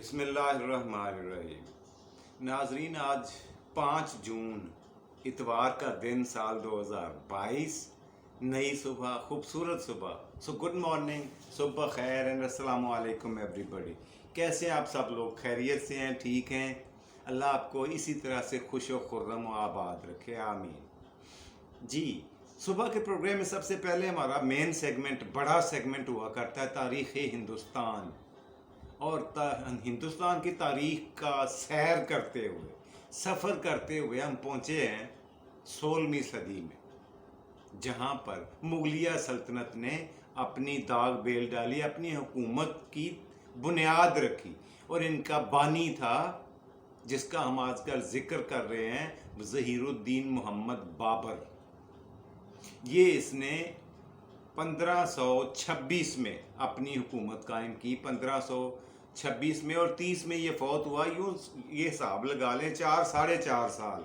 बिस्मिल्लाहिर्रहमानिर्रहीम। नाजरीन, आज 5 जून इतवार का दिन, साल 2022, नई सुबह, खूबसूरत सुबह। सो गुड मॉर्निंग, सुबह खैर एंड अस्सलाम वालेकुम एवरीबॉडी। कैसे आप सब लोग? खैरियत से हैं? ठीक हैं? अल्लाह आपको इसी तरह से खुश व खुर्रम व आबाद रखे, आमीन। जी, सुबह के प्रोग्राम में सबसे पहले हमारा मेन सेगमेंट, बड़ा सेगमेंट हुआ करता है तारीख़ हिंदुस्तान, और हिंदुस्तान की तारीख का सैर करते हुए, सफ़र करते हुए हम पहुँचे हैं 16वीं सदी में, जहाँ पर मुगलिया सल्तनत ने अपनी दाग बेल डाली, अपनी हुकूमत की बुनियाद रखी। और इनका बानी था, जिसका हम आजकल जिक्र कर रहे हैं, ज़हीरुद्दीन मोहम्मद बाबर। ये इसने 1526 में अपनी हुकूमत कायम की, 1526 में, और 30 में ये फौत हुआ। यूँ ये हिसाब लगा लें 4-4.5 साल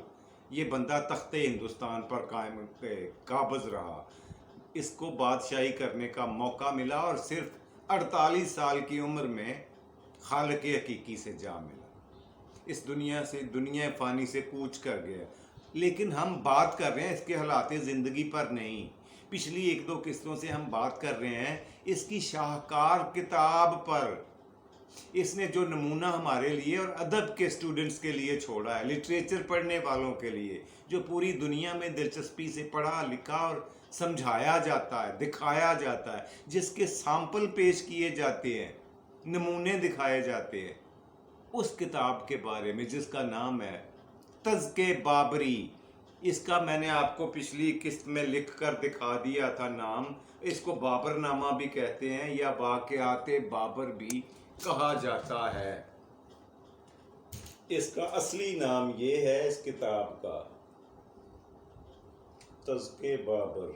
ये बंदा तख्ते हिंदुस्तान पर काबज़ रहा। इसको बादशाही करने का मौका मिला और सिर्फ 48 साल की उम्र में खालिक हकीकी से जा मिला। इस दुनिया से, दुनिया फ़ानी से कूच कर गया। लेकिन हम बात कर रहे हैं इसके हालात ज़िंदगी पर नहीं। पिछली 1-2 किस्तों से हम बात कर रहे हैं इसकी शाहकार किताब पर। इसने जो नमूना हमारे लिए और अदब के स्टूडेंट्स के लिए छोड़ा है, लिटरेचर पढ़ने वालों के लिए, जो पूरी दुनिया में दिलचस्पी से पढ़ा लिखा और समझाया जाता है, दिखाया जाता है, जिसके सैंपल पेश किए जाते हैं, नमूने दिखाए जाते हैं, उस किताब के बारे में जिसका नाम है तज़्के बाबरी। इसका मैंने आपको पिछली किस्त में लिख कर दिखा दिया था नाम। इसको बाबरनामा भी कहते हैं या वाक़याते बाबर भी कहा जाता है। इसका असली नाम ये है इस किताब का, तज़्के बाबर,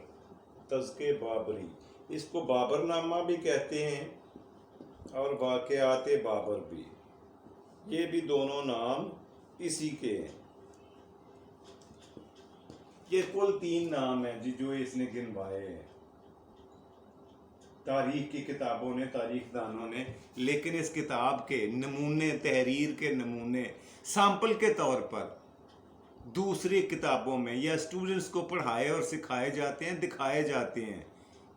तज़्के बाबरी। इसको बाबरनामा भी कहते हैं और वाक़याते बाबर भी। ये भी दोनों नाम इसी के हैं। ये कुल 3 नाम हैं जी जो इसने गिनवाए हैं तारीख की किताबों ने, तारीखदानों ने। लेकिन इस किताब के नमूने, तहरीर के नमूने सैंपल के तौर पर दूसरी किताबों में या स्टूडेंट्स को पढ़ाए और सिखाए जाते हैं, दिखाए जाते हैं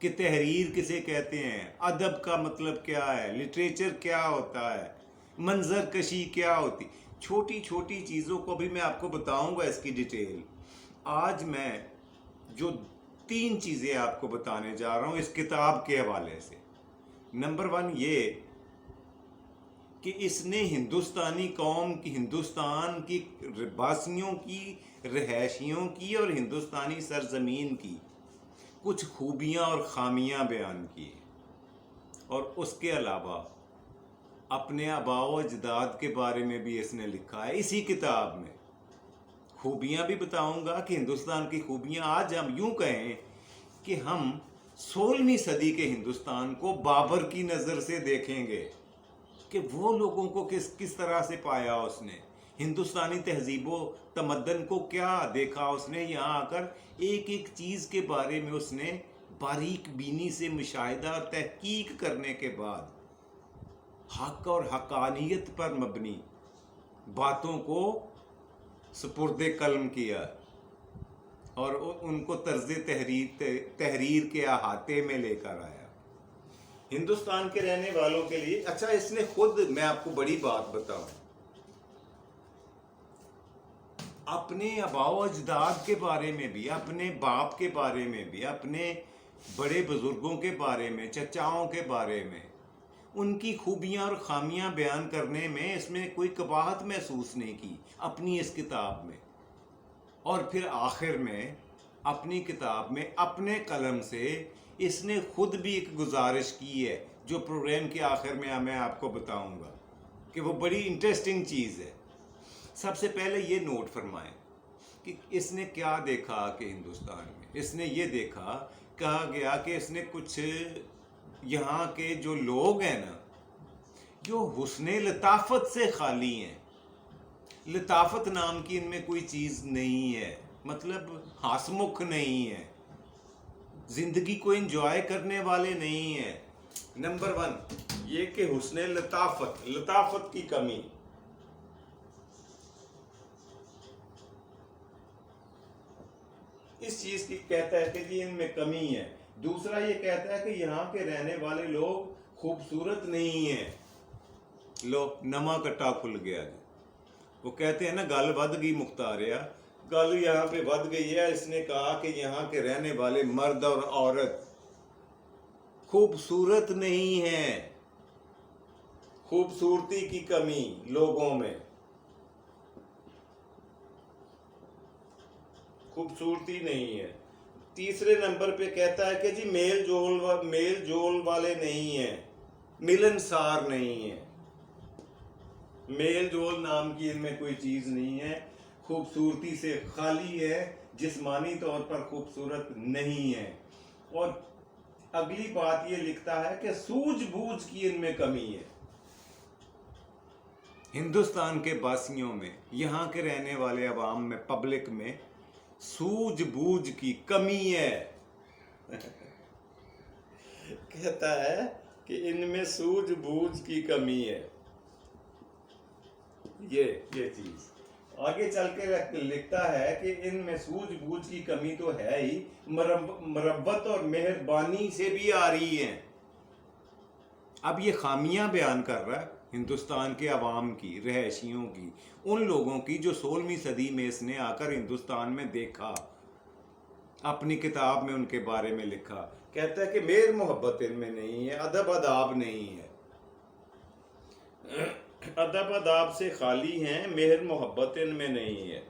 कि तहरीर किसे कहते हैं, अदब का मतलब क्या है, लिटरेचर क्या होता है, मंजर कशी क्या होती। छोटी छोटी चीज़ों को भी मैं आपको बताऊंगा इसकी डिटेल। आज मैं जो 3 चीज़ें आपको बताने जा रहा हूँ इस किताब के हवाले से। नंबर 1 ये कि इसने हिंदुस्तानी कौम की, हिंदुस्तान की वासियों की, रहायशियों की और हिंदुस्तानी सरजमीन की कुछ खूबियाँ और ख़ामियाँ बयान की। और उसके अलावा अपने आबाओ अजदाद के बारे में भी इसने लिखा है इसी किताब में। खूबियाँ भी बताऊंगा कि हिंदुस्तान की खूबियाँ। आज हम यूँ कहें कि हम 16वीं सदी के हिंदुस्तान को बाबर की नज़र से देखेंगे कि वो लोगों को किस तरह से पाया उसने, हिंदुस्तानी तहजीबो तमद्दन को क्या देखा उसने। यहाँ आकर एक एक चीज़ के बारे में उसने बारीक बीनी से मुशाहिदा और तहकीक करने के बाद हक और हकानियत पर मबनी बातों को सुपुर्दे कलम किया और उनको तर्ज़ तहरीर के अहाते में लेकर आया हिंदुस्तान के रहने वालों के लिए। अच्छा, इसने खुद, मैं आपको बड़ी बात बताऊं, अपने आबाओ अजदाद के बारे में भी, अपने बाप के बारे में भी, अपने बड़े बुजुर्गों के बारे में, चचाओं के बारे में, उनकी खूबियाँ और ख़ामियाँ बयान करने में इसमें कोई कबाहत महसूस नहीं की अपनी इस किताब में। और फिर आखिर में अपनी किताब में अपने कलम से इसने खुद भी एक गुजारिश की है, जो प्रोग्राम के आखिर में मैं आपको बताऊंगा कि वो बड़ी इंटरेस्टिंग चीज़ है। सबसे पहले ये नोट फरमाएं कि इसने क्या देखा कि हिंदुस्तान में इसने ये देखा, कहा गया कि इसने कुछ यहाँ के जो लोग हैं ना, जो हुस्ने लताफत से खाली हैं। लताफत नाम की इनमें कोई चीज़ नहीं है, मतलब हंसमुख नहीं है, ज़िंदगी को एंजॉय करने वाले नहीं हैं, नंबर 1 ये कि हुस्न लताफत, लताफत की कमी। इस चीज की कहता है कि जी इनमें कमी है। दूसरा ये कहता है कि यहाँ के रहने वाले लोग खूबसूरत नहीं हैं। लो नमा कट्टा खुल गया जी। वो कहते हैं ना गल वध गई मुख्तारिया, गल यहाँ पे वध गई है। इसने कहा कि यहाँ के रहने वाले मर्द और औरत खूबसूरत नहीं है, खूबसूरती की कमी लोगों में, खूबसूरती नहीं है। तीसरे नंबर पे कहता है कि जी मेल जोल वाले नहीं हैं, मिलनसार नहीं है। मेल जोल नाम की इनमें कोई चीज नहीं है, खूबसूरती से खाली है, जिस्मानी तौर पर खूबसूरत नहीं है। और अगली बात ये लिखता है कि सूझबूझ की इनमें कमी है। हिंदुस्तान के वासियों में, यहाँ के रहने वाले अवाम में, पब्लिक में सूझबूझ की कमी है। कहता है कि इनमें सूझबूझ की कमी है। ये चीज आगे चल के लिखता है कि इनमें सूझबूझ की कमी तो है ही, मरब्बत और मेहरबानी से भी आ रही है। अब ये खामियां बयान कर रहा है हिंदुस्तान के अवाम की, रहशियों की, उन लोगों की जो 16वीं सदी में इसने आकर हिंदुस्तान में देखा, अपनी किताब में उनके बारे में लिखा। कहता है कि मेर मोहब्बत इनमें नहीं है, अदब अदाब नहीं है, अदब अदाब से खाली हैं, मेहर मोहब्बत इनमें नहीं है।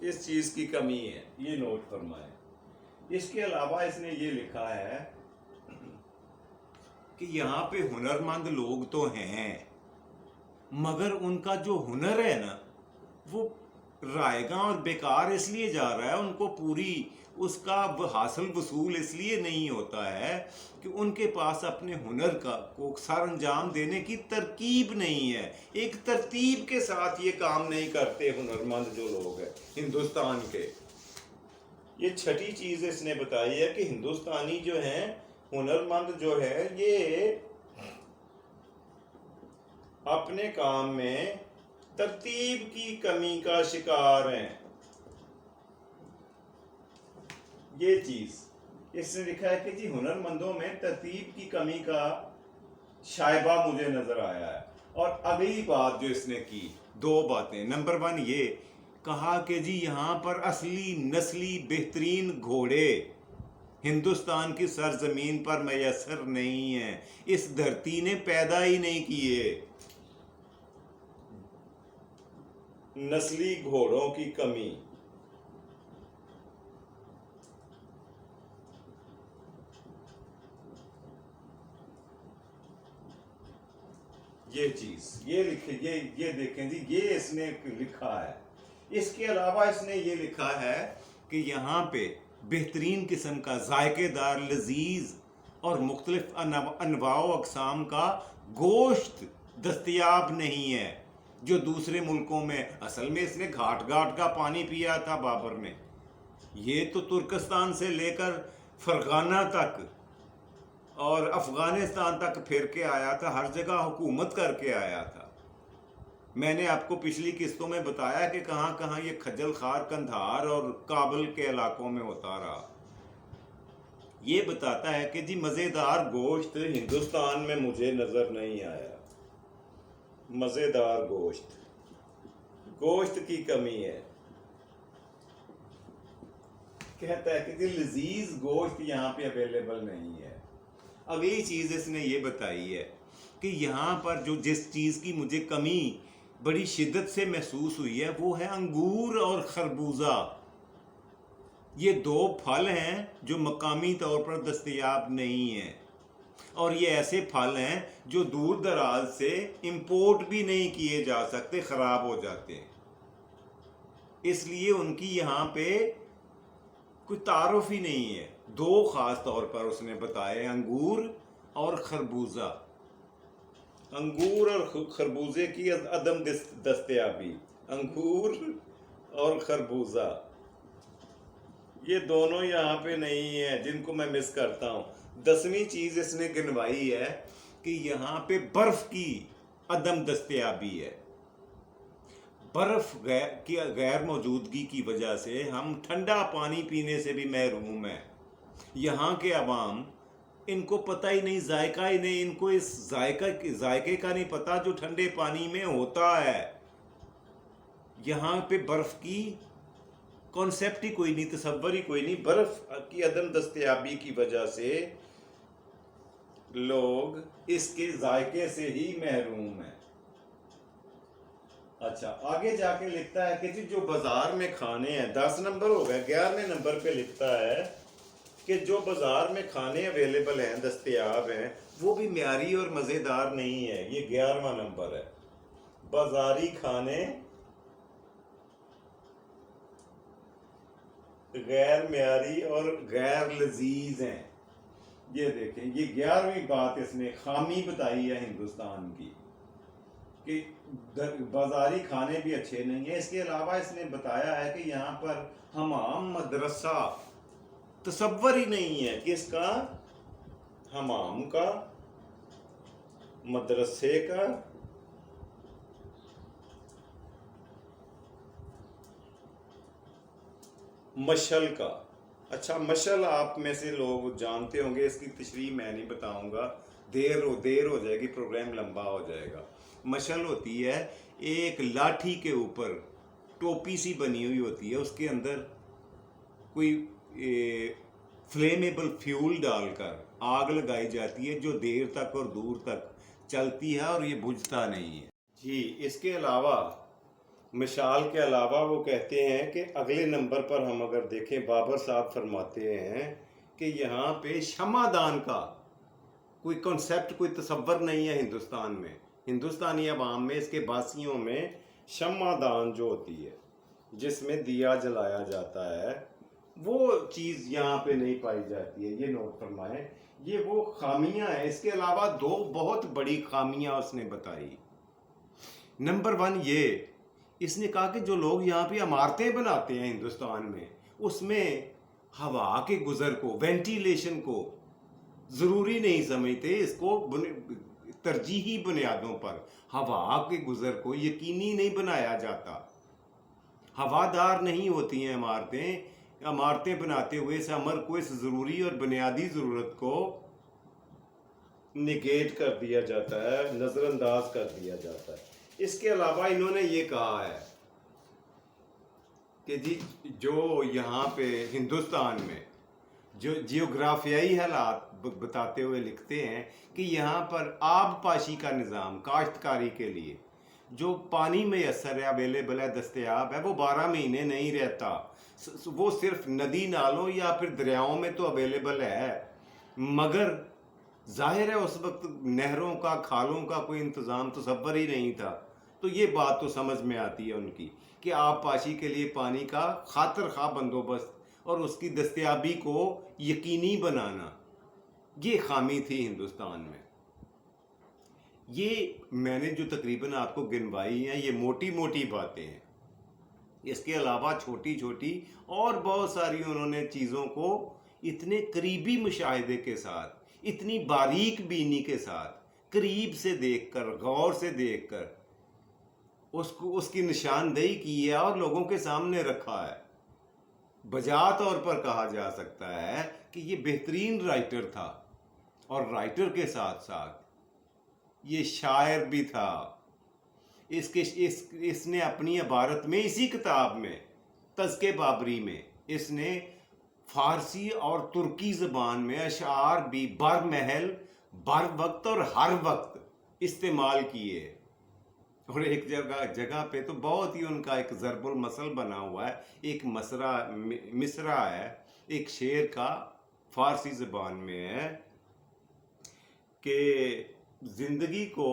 इस चीज की कमी है, ये नोट फरमाए। इसके अलावा इसने ये लिखा है कि यहाँ पे हुनरमंद लोग तो हैं, मगर उनका जो हुनर है ना वो रायगा और बेकार इसलिए जा रहा है, उनको पूरी उसका हासिल वसूल इसलिए नहीं होता है कि उनके पास अपने हुनर को सर अंजाम देने की तरकीब नहीं है। एक तरतीब के साथ ये काम नहीं करते हुनरमंद जो लोग हैं हिंदुस्तान के। ये छठी चीज इसने बताई है कि हिंदुस्तानी जो हैं, हुनरमंद जो है, ये अपने काम में तरतीब की कमी का शिकार हैं। ये चीज इसने लिखा है कि जी हुनरमंदों में तरतीब की कमी का शायबा मुझे नजर आया है। और अगली बात जो इसने की, 2 बातें। नंबर 1 ये कहा कि जी यहाँ पर असली नस्ली बेहतरीन घोड़े हिंदुस्तान की सरजमीन पर मैसर नहीं है, इस धरती ने पैदा ही नहीं किए। नस्ली घोड़ों की कमी, ये चीज ये लिखे, ये देखें जी, ये इसने लिखा है। इसके अलावा इसने ये लिखा है कि यहाँ पे बेहतरीन किस्म का जायकेदार लजीज और मुख्तलिफ अनवाओ अकसाम का गोश्त दस्तयाब नहीं है, जो दूसरे मुल्कों में। असल में इसने घाट घाट का पानी पिया था बाबर ने। ये तो तुर्कस्तान से लेकर फरगाना तक और अफगानिस्तान तक फिर के आया था, हर जगह हुकूमत करके आया था। मैंने आपको पिछली किस्तों में बताया कि कहाँ कहाँ ये खजल खार, कंधार और काबुल के इलाकों में होता रहा। ये बताता है कि जी मज़ेदार गोश्त हिंदुस्तान में मुझे नज़र नहीं आया। मज़ेदार गोश्त की कमी है। कहता है कि लजीज गोश्त यहाँ पे अवेलेबल नहीं है। अगली चीज इसने ये बताई है कि यहाँ पर जो जिस चीज की मुझे कमी बड़ी शिद्दत से महसूस हुई है वो है अंगूर और खरबूजा। ये 2 फल हैं जो मकामी तौर पर दस्तयाब नहीं हैं, और ये ऐसे फल हैं जो दूर दराज से इंपोर्ट भी नहीं किए जा सकते, खराब हो जाते हैं। इसलिए उनकी यहाँ पे कोई तारुफ ही नहीं है। 2 खास तौर पर उसने बताए, अंगूर और खरबूजा। अंगूर और खरबूजे की अदम दस्तयाबी, अंगूर और खरबूजा ये दोनों यहाँ पे नहीं है, जिनको मैं मिस करता हूँ। 10ویں چیز اس نے گنوائی ہے کہ یہاں پہ برف کی عدم دستیابی ہے. برف کی غیر موجودگی کی وجہ سے ہم ٹھنڈا پانی پینے سے بھی محروم ہیں. یہاں کے عوام ان کو پتہ ہی نہیں، ذائقہ ہی نہیں، ان کو اس ذائقے کا نہیں پتہ جو ٹھنڈے پانی میں ہوتا ہے. یہاں پہ برف کی کانسیپٹ ہی کوئی نہیں، تصور ہی کوئی نہیں. برف کی عدم دستیابی کی وجہ سے لوگ اس کے ذائقے سے ہی محروم ہیں. اچھا آگے جا کے لکھتا ہے کہ جی جو بازار میں کھانے ہیں، 10 نمبر ہو گئے، 11ویں نمبر پہ لکھتا ہے کہ جو بازار میں کھانے اویلیبل ہیں، دستیاب ہیں، وہ بھی معیاری اور مزیدار نہیں ہے. یہ 11واں نمبر ہے. بازاری کھانے غیر معیاری اور غیر لذیذ ہیں. یہ دیکھیں، یہ 11ویں بات اس نے خامی بتائی ہے ہندوستان کی کہ بازاری کھانے بھی اچھے نہیں ہیں. اس کے علاوہ اس نے بتایا ہے کہ یہاں پر حمام مدرسہ تصور ہی نہیں ہے، کس کا؟ حمام کا، مدرسے کا، مشل کا. اچھا مشل آپ میں سے لوگ جانتے ہوں گے، اس کی تشریح میں نہیں بتاؤں گا، دیر ہو جائے گی، پروگرام لمبا ہو جائے گا. مشل ہوتی ہے ایک لاٹھی کے اوپر ٹوپی سی بنی ہوئی ہوتی ہے، اس کے اندر کوئی فلیمیبل فیول ڈال کر آگ لگائی جاتی ہے جو دیر تک اور دور تک چلتی ہے اور یہ بجھتا نہیں ہے. جی اس کے علاوہ مثال کے علاوہ وہ کہتے ہیں کہ اگلے نمبر پر ہم اگر دیکھیں، بابر صاحب فرماتے ہیں کہ یہاں پہ شمع دان کا کوئی کنسیپٹ، کوئی تصور نہیں ہے ہندوستان میں. ہندوستانی عوام میں، اس کے باسیوں میں شمع دان جو ہوتی ہے جس میں دیا جلایا جاتا ہے، وہ چیز یہاں پہ نہیں پائی جاتی ہے. یہ نوٹ فرمائیں، یہ وہ خامیاں ہیں. اس کے علاوہ 2 بہت بڑی خامیاں اس نے بتائی. نمبر 1 یہ اس نے کہا کہ جو لوگ یہاں پہ عمارتیں بناتے ہیں ہندوستان میں، اس میں ہوا کے گزر کو، وینٹیلیشن کو ضروری نہیں سمجھتے. اس کو ترجیحی بنیادوں پر ہوا کے گزر کو یقینی نہیں بنایا جاتا. ہوادار نہیں ہوتی ہیں عمارتیں. عمارتیں بناتے ہوئے اس امر کو، اس ضروری اور بنیادی ضرورت کو نگیٹ کر دیا جاتا ہے، نظر انداز کر دیا جاتا ہے. اس کے علاوہ انہوں نے یہ کہا ہے کہ جی جو یہاں پہ ہندوستان میں جو جیوگرافیائی حالات بتاتے ہوئے لکھتے ہیں کہ یہاں پر آب پاشی کا نظام، کاشتکاری کے لیے جو پانی میسر ہے، اویلیبل ہے، دستیاب ہے، وہ 12 مہینے نہیں رہتا. وہ صرف ندی نالوں یا پھر دریاؤں میں تو اویلیبل ہے، مگر ظاہر ہے اس وقت نہروں کا، کھالوں کا کوئی انتظام تصور ہی نہیں تھا. تو یہ بات تو سمجھ میں آتی ہے ان کی کہ آب پاشی کے لیے پانی کا خاطر خواہ بندوبست اور اس کی دستیابی کو یقینی بنانا، یہ خامی تھی ہندوستان میں. یہ میں نے جو تقریباً آپ کو گنوائی ہیں، یہ موٹی موٹی باتیں ہیں. اس کے علاوہ چھوٹی چھوٹی اور بہت ساری انہوں نے چیزوں کو اتنے قریبی مشاہدے کے ساتھ، اتنی باریک بینی کے ساتھ، قریب سے دیکھ کر، غور سے دیکھ کر اس کی نشاندہی کی ہے اور لوگوں کے سامنے رکھا ہے. بجا طور پر کہا جا سکتا ہے کہ یہ بہترین رائٹر تھا، اور رائٹر کے ساتھ ساتھ یہ شاعر بھی تھا. اس نے اپنی عبارت میں، اسی کتاب میں تذکِ بابری میں، اس نے فارسی اور ترکی زبان میں اشعار بھی بر محل، بر وقت اور ہر وقت استعمال کیے. اور ایک جگہ پہ تو بہت ہی ان کا ایک ضرب المثل بنا ہوا ہے. ایک مصرع ہے ایک شعر کا، فارسی زبان میں ہے کہ زندگی کو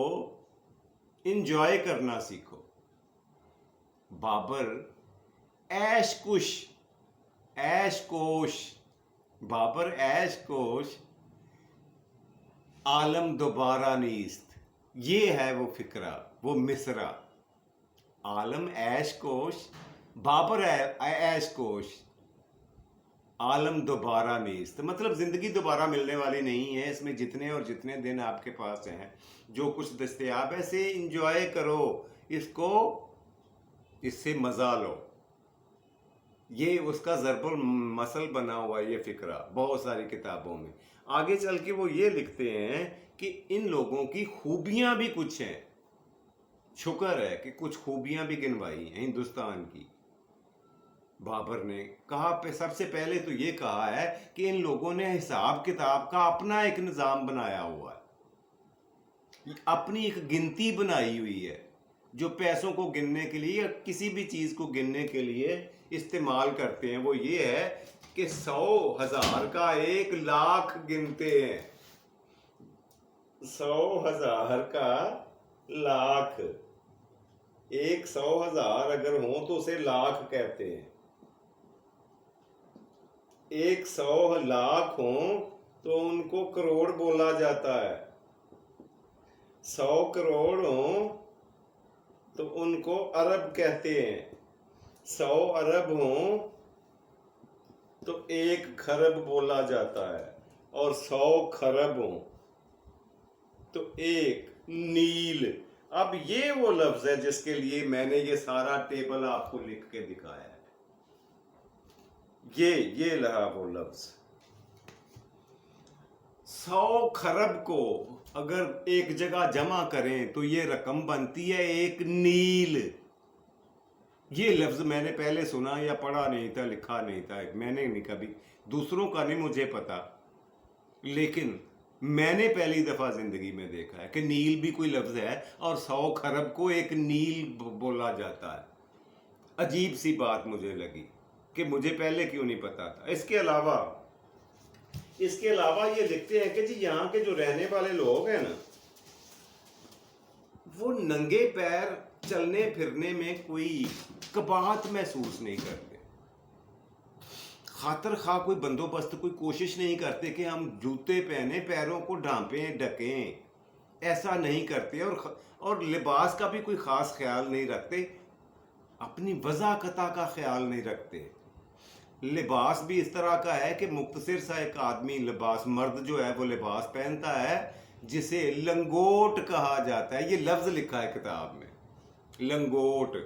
انجوائے کرنا سیکھو. بابر عیش کوش، بابر عیش کوش، عالم دوبارہ نیست. یہ ہے وہ فقرہ، وہ مصرع. عالم عیش کوش، بابر عیش کوش، عالم دوبارہ نیست، مطلب زندگی دوبارہ ملنے والی نہیں ہے، اس میں جتنے اور جتنے دن آپ کے پاس ہیں، جو کچھ دستیاب ہے اسے انجوائے کرو، اس کو، اس سے مزہ لو۔ یہ اس کا ضرب المثل بنا ہوا ہے یہ فقرہ بہت ساری کتابوں میں۔ آگے چل کے وہ یہ لکھتے ہیں کہ ان لوگوں کی خوبیاں بھی کچھ ہیں، شکر ہے کہ کچھ خوبیاں بھی گنوائی ہیں ہندوستان کی۔ بابر نے کہا، سب سے پہلے تو یہ کہا ہے کہ ان لوگوں نے حساب کتاب کا اپنا ایک نظام بنایا ہوا ہے، اپنی ایک گنتی بنائی ہوئی ہے جو پیسوں کو گننے کے لیے یا کسی بھی چیز کو گننے کے لیے استعمال کرتے ہیں۔ وہ یہ ہے کہ 100 ہزار کا 1 لاکھ گنتے ہیں، 100 ہزار کا لاکھ، 100 ہزار اگر ہوں تو اسے لاکھ کہتے ہیں، 100 لاکھ ہوں تو ان کو کروڑ بولا جاتا ہے، 100 کروڑ ہوں تو ان کو ارب کہتے ہیں، 100 ارب ہوں تو 1 کھرب بولا جاتا ہے، اور 100 کھرب ہوں تو 1 نیل۔ اب یہ وہ لفظ ہے جس کے لیے میں نے یہ سارا ٹیبل آپ کو لکھ کے دکھایا ہے، یہ رہا وہ لفظ۔ 100 کھرب کو اگر ایک جگہ جمع کریں تو یہ رقم بنتی ہے 1 نیل۔ یہ لفظ میں نے پہلے سنا یا پڑھا نہیں تھا، لکھا نہیں تھا، میں نے نہیں، کبھی دوسروں کا نہیں مجھے پتا، لیکن میں نے پہلی دفعہ زندگی میں دیکھا ہے کہ نیل بھی کوئی لفظ ہے اور 100 کھرب کو 1 نیل بولا جاتا ہے۔ عجیب سی بات مجھے لگی کہ مجھے پہلے کیوں نہیں پتا تھا۔ اس کے علاوہ یہ لکھتے ہیں کہ جی یہاں کے جو رہنے والے لوگ ہیں نا، وہ ننگے پیر چلنے پھرنے میں کوئی کباہت محسوس نہیں کرتے، خاطر خواہ کوئی بندوبست، کوئی کوشش نہیں کرتے کہ ہم جوتے پہنے پیروں کو ڈھانپیں ڈھکیں، ایسا نہیں کرتے، اور لباس کا بھی کوئی خاص خیال نہیں رکھتے، اپنی وضاحت کا خیال نہیں رکھتے۔ لباس بھی اس طرح کا ہے کہ مختصر سا ایک آدمی لباس، مرد جو ہے وہ لباس پہنتا ہے جسے لنگوٹ کہا جاتا ہے، یہ لفظ لکھا ہے کتاب میں، لنگوٹ۔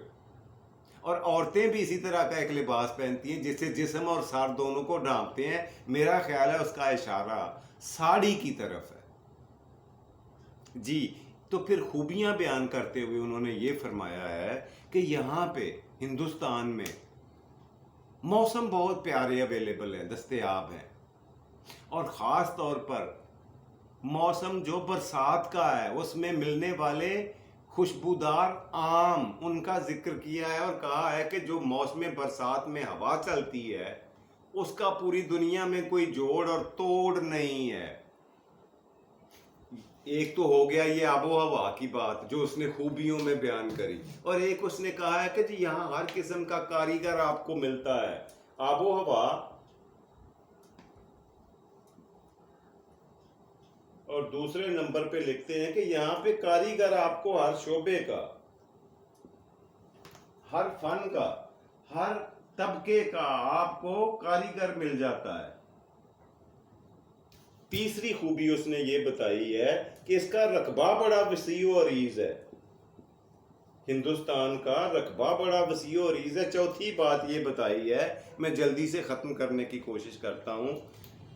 اور عورتیں بھی اسی طرح کا ایک لباس پہنتی ہیں جس سے جسم اور سر دونوں کو ڈھانپتے ہیں، میرا خیال ہے اس کا اشارہ ساڑی کی طرف ہے۔ جی، تو پھر خوبیاں بیان کرتے ہوئے انہوں نے یہ فرمایا ہے کہ یہاں پہ ہندوستان میں موسم بہت پیارے اویلیبل ہیں، دستیاب ہیں، اور خاص طور پر موسم جو برسات کا ہے اس میں ملنے والے خوشبودار آم، ان کا ذکر کیا ہے اور کہا ہے کہ جو موسم برسات میں ہوا چلتی ہے اس کا پوری دنیا میں کوئی جوڑ اور توڑ نہیں ہے۔ ایک تو ہو گیا یہ آب و ہوا کی بات جو اس نے خوبیوں میں بیان کری، اور ایک اس نے کہا ہے کہ جی یہاں ہر قسم کا کاریگر آپ کو ملتا ہے، آب و ہوا، اور دوسرے نمبر پہ لکھتے ہیں کہ یہاں پہ کاریگر آپ کو ہر شعبے کا، ہر فن کا، ہر طبقے کا آپ کو کاریگر مل جاتا ہے۔ تیسری خوبی اس نے یہ بتائی ہے کہ اس کا رقبہ بڑا وسیع و عریض ہے، ہندوستان کا رقبہ بڑا وسیع و عریض ہے۔ چوتھی بات یہ بتائی ہے، میں جلدی سے ختم کرنے کی کوشش کرتا ہوں۔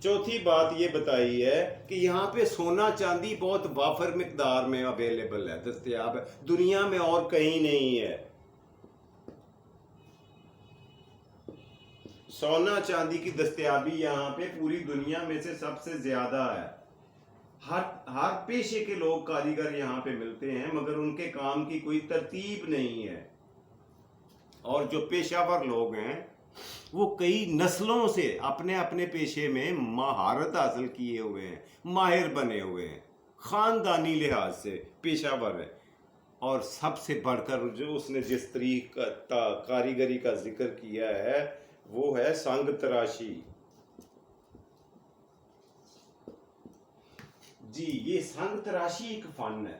چوتھی بات یہ بتائی ہے کہ یہاں پہ سونا چاندی بہت وافر مقدار میں اویلیبل ہے، دستیاب ہے، دنیا میں اور کہیں نہیں ہے۔ سونا چاندی کی دستیابی یہاں پہ پوری دنیا میں سے سب سے زیادہ ہے۔ ہر پیشے کے لوگ کاریگر یہاں پہ ملتے ہیں، مگر ان کے کام کی کوئی ترتیب نہیں ہے، اور جو پیشہ ور لوگ ہیں وہ کئی نسلوں سے اپنے اپنے پیشے میں مہارت حاصل کیے ہوئے ہیں، ماہر بنے ہوئے ہیں، خاندانی لحاظ سے پیشہ ور ہے۔ اور سب سے بڑھ کر جو اس نے جس طریقہ کاریگری کا ذکر کیا ہے وہ ہے سنگ تراشی۔ جی، یہ سنگ تراشی ایک فن ہے،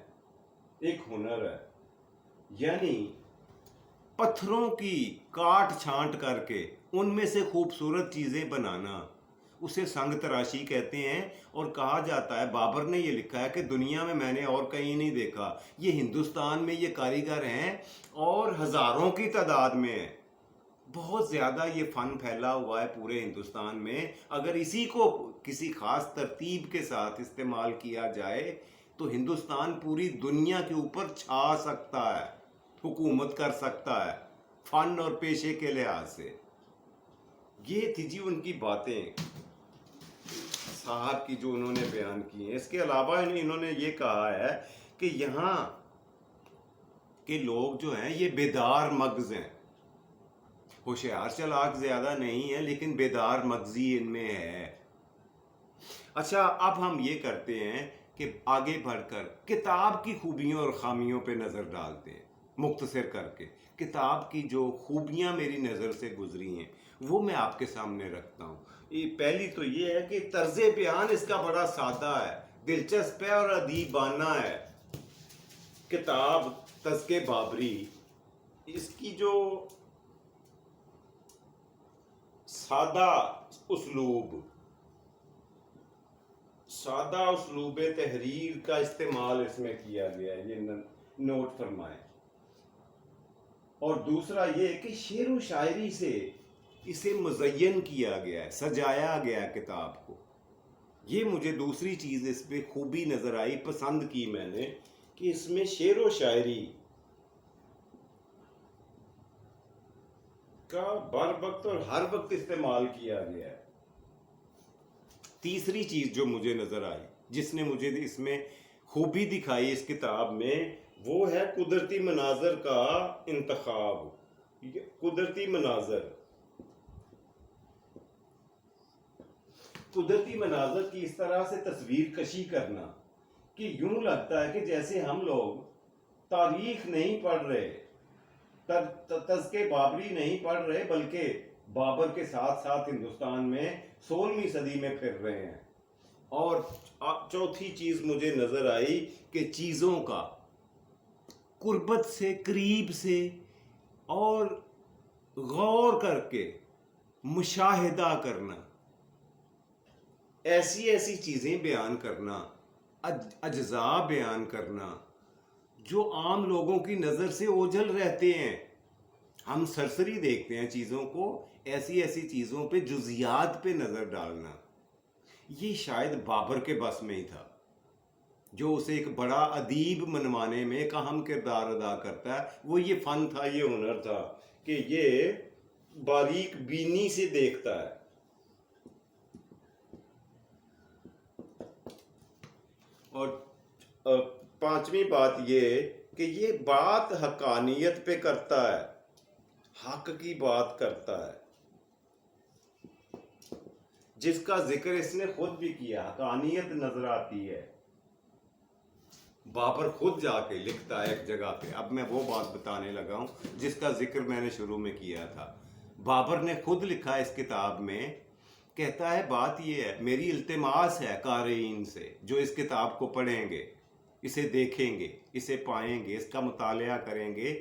ایک ہنر ہے، یعنی पत्थरों की काट छांट करके उनमें से खूबसूरत चीज़ें बनाना, उसे संग तराशी कहते हैं। और कहा जाता है, बाबर ने ये लिखा है कि दुनिया में मैंने और कहीं नहीं देखा, ये हिंदुस्तान में ये कारीगर हैं और हज़ारों की तादाद में हैं। बहुत ज़्यादा ये फ़न फैला हुआ है पूरे हिंदुस्तान में। अगर इसी को किसी ख़ास तरतीब के साथ इस्तेमाल किया जाए तो हिंदुस्तान पूरी दुनिया के ऊपर छा सकता है, हुकूमत कर सकता है, फ़न और पेशे के लिहाज से। ये थी जी उनकी बातें साहब की जो उन्होंने बयान की हैं। इसके अलावा इन्होंने ये कहा है कि यहाँ के लोग जो हैं ये बेदार मगज़ हैं, होशियार चालाक ज़्यादा नहीं है लेकिन बेदार मगज़ी इनमें है। अच्छा, अब हम ये करते हैं कि आगे बढ़कर किताब की खूबियों और ख़ामियों पे नज़र डालते हैं, मुख्तसर करके। किताब की जो खूबियाँ मेरी नज़र से गुजरी हैं वो मैं आपके सामने रखता हूँ। ये पहली तो ये है कि तर्ज़ बयान इसका बड़ा सादा है, दिलचस्प है और अदीबाना है। किताब तज़्के बाबरी, इसकी जो सादा उसलूब तहरीर का इस्तेमाल इसमें किया गया है, ये नोट फरमाएं। और दूसरा ये कि शेर व शायरी से इसे मुज़य्यन किया गया है, सजाया गया है किताब को। ये मुझे दूसरी चीज़ इस पे खूबी नज़र आई, पसंद की मैंने, कि इसमें शेर व शायरी का बर वक्त और हर वक्त इस्तेमाल किया गया है। तीसरी चीज़ जो मुझे नज़र आई, जिसने मुझे इसमें खूबी दिखाई इस किताब में, वो है कुदरती मनाजर का इंतखाब। कुदरती मनाजर की इस तरह से तस्वीर कशी करना कि यूं लगता है कि जैसे हम लोग तारीख नहीं पढ़ रहे, तज़्के बाबरी नहीं पढ़ रहे, बल्कि बाबर के साथ साथ हिंदुस्तान में 16वीं सदी में फिर रहे हैं। और चौथी चीज़ मुझे नज़र आई कि चीज़ों का कुर्बत से, करीब से और गौर करके मुशाहिदा करना, ऐसी ऐसी चीज़ें बयान करना, अज्जा बयान करना जो आम लोगों की नज़र से ओझल रहते हैं। हम सरसरी देखते हैं चीज़ों को, ऐसी ऐसी चीज़ों पे, जुज़ियात पे नज़र डालना, ये शायद बाबर के बस में ही था, जो उसे एक बड़ा अदीब मनवाने में एक अहम किरदार अदा करता है। वो ये फ़न था, ये हुनर था कि ये बारीक बीनी से देखता है। और पांचवी बात ये कि ये बात हकानियत पे करता है, हक की बात करता है, जिसका जिक्र इसने खुद भी किया। हकानियत नजर आती है, बाबर खुद जाके लिखता है एक जगह पे। अब मैं वो बात बताने लगा हूं जिसका जिक्र मैंने शुरू में किया था। बाबर ने खुद लिखा इस किताब में, कहता है बात ये है, मेरी इल्तिमास है कारीन से जो इस किताब को पढ़ेंगे, इसे देखेंगे, इसे पाएंगे, इसका मुतालिया करेंगे,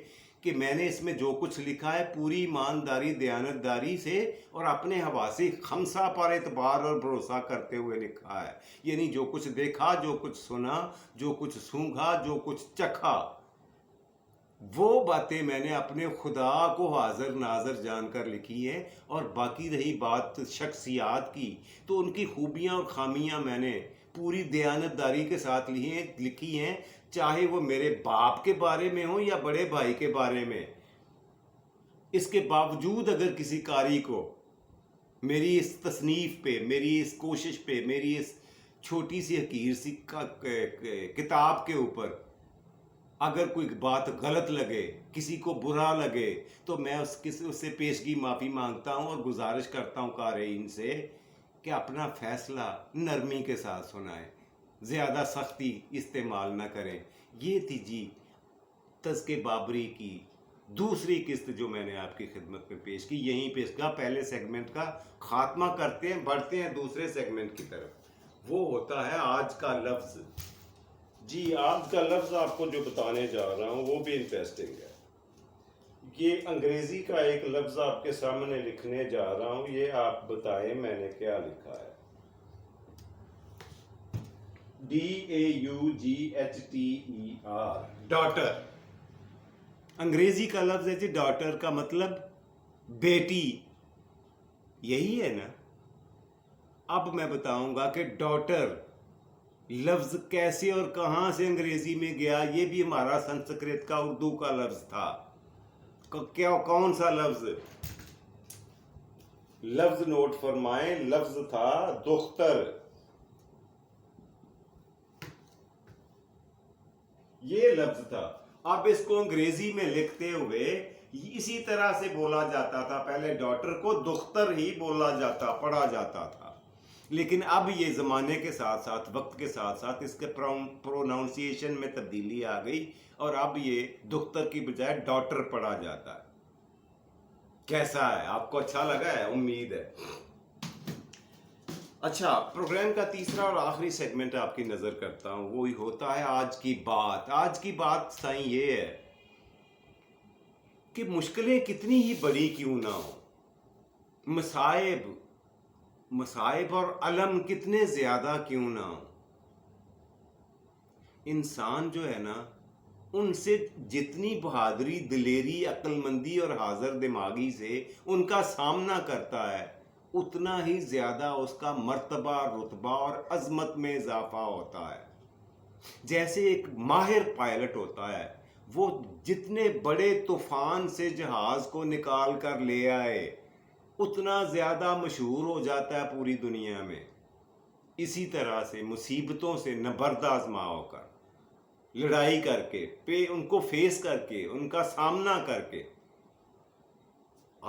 कि मैंने इसमें जो कुछ लिखा है पूरी ईमानदारी, दयानतदारी से और अपने हवासी खमसा पर एतबार और भरोसा करते हुए लिखा है। यानी जो कुछ देखा, जो कुछ सुना, जो कुछ सूंघा, जो कुछ चखा, वो बातें मैंने अपने खुदा को हाजिर नाजर जानकर लिखी है। और बाकी रही बात शख्सियात की, तो उनकी खूबियाँ और खामियाँ मैंने पूरी दयानतदारी के साथ लिखी हैं, चाहे वो मेरे बाप के बारे में हो या बड़े भाई के बारे में। इसके बावजूद अगर किसी कारी को मेरी इस तसनीफ़ पे, मेरी इस कोशिश पे, मेरी इस छोटी सी हकीर सी किताब के ऊपर अगर कोई बात गलत लगे, किसी को बुरा लगे, तो मैं उससे पेशगी माफ़ी मांगता हूँ और गुजारिश करता हूँ कारीन से कि अपना फ़ैसला नरमी के साथ सुनाएं, ज़्यादा सख्ती इस्तेमाल ना करें। ये थी जी तज़्के बाबरी की दूसरी किस्त जो मैंने आपकी खिदमत में पेश की। यहीं पे इसका पहले सेगमेंट का खात्मा करते हैं, बढ़ते हैं दूसरे सेगमेंट की तरफ। वो होता है आज का लफ्ज़। जी, आज का लफ्ज़ आपको जो बताने जा रहा हूँ वो भी इंटरेस्टिंग है। یہ انگریزی کا ایک لفظ آپ کے سامنے لکھنے جا رہا ہوں، یہ آپ بتائیں میں نے کیا لکھا ہے. DAUGHTER. ڈاٹر. انگریزی کا لفظ ہے جی ڈاٹر، کا مطلب بیٹی، یہی ہے نا. اب میں بتاؤں گا کہ ڈاٹر لفظ کیسے اور کہاں سے انگریزی میں گیا. یہ بھی ہمارا سنسکرت کا اردو کا لفظ تھا. کیا کون سا لفظ؟ لفظ نوٹ فرمائیں، لفظ تھا دختر. یہ لفظ تھا. اب اس کو انگریزی میں لکھتے ہوئے اسی طرح سے بولا جاتا تھا. پہلے ڈاٹر کو دختر ہی بولا جاتا، پڑھا جاتا تھا. لیکن اب یہ زمانے کے ساتھ ساتھ، وقت کے ساتھ ساتھ اس کے پروناؤنسیشن میں تبدیلی آ گئی اور اب یہ دختر کی بجائے ڈاٹر پڑھا جاتا ہے. کیسا ہے؟ آپ کو اچھا لگا ہے؟ امید ہے. اچھا، پروگرام کا تیسرا اور آخری سیگمنٹ آپ کی نظر کرتا ہوں، وہی ہوتا ہے آج کی بات. آج کی بات سائیں یہ ہے کہ مشکلیں کتنی ہی بڑی کیوں نہ ہو، مصائب اور الم کتنے زیادہ کیوں نہ ہو، انسان جو ہے نا ان سے جتنی بہادری، دلیری، عقل مندی اور حاضر دماغی سے ان کا سامنا کرتا ہے، اتنا ہی زیادہ اس کا مرتبہ، رتبہ اور عظمت میں اضافہ ہوتا ہے. جیسے ایک ماہر پائلٹ ہوتا ہے، وہ جتنے بڑے طوفان سے جہاز کو نکال کر لے آئے اتنا زیادہ مشہور ہو جاتا ہے پوری دنیا میں. اسی طرح سے مصیبتوں سے نبرد آزما ہو کر، لڑائی کر کے، ان کو فیس کر کے، ان کا سامنا کر کے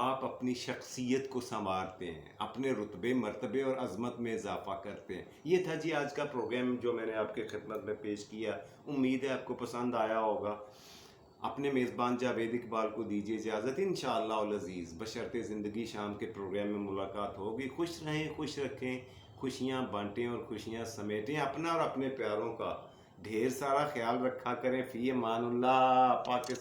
آپ اپنی شخصیت کو سنوارتے ہیں، اپنے رتبے، مرتبے اور عظمت میں اضافہ کرتے ہیں. یہ تھا جی آج کا پروگرام جو میں نے آپ کے خدمت میں پیش کیا. امید ہے آپ کو پسند آیا ہوگا. اپنے میزبان جاوید اقبال کو دیجیے اجازت. انشاءاللہ العزیز بشرط زندگی شام کے پروگرام میں ملاقات ہوگی. خوش رہیں، خوش رکھیں، خوشیاں بانٹیں اور خوشیاں سمیٹیں. اپنا اور اپنے پیاروں کا ڈھیر سارا خیال رکھا کریں. فی امان اللہ. پاکستان.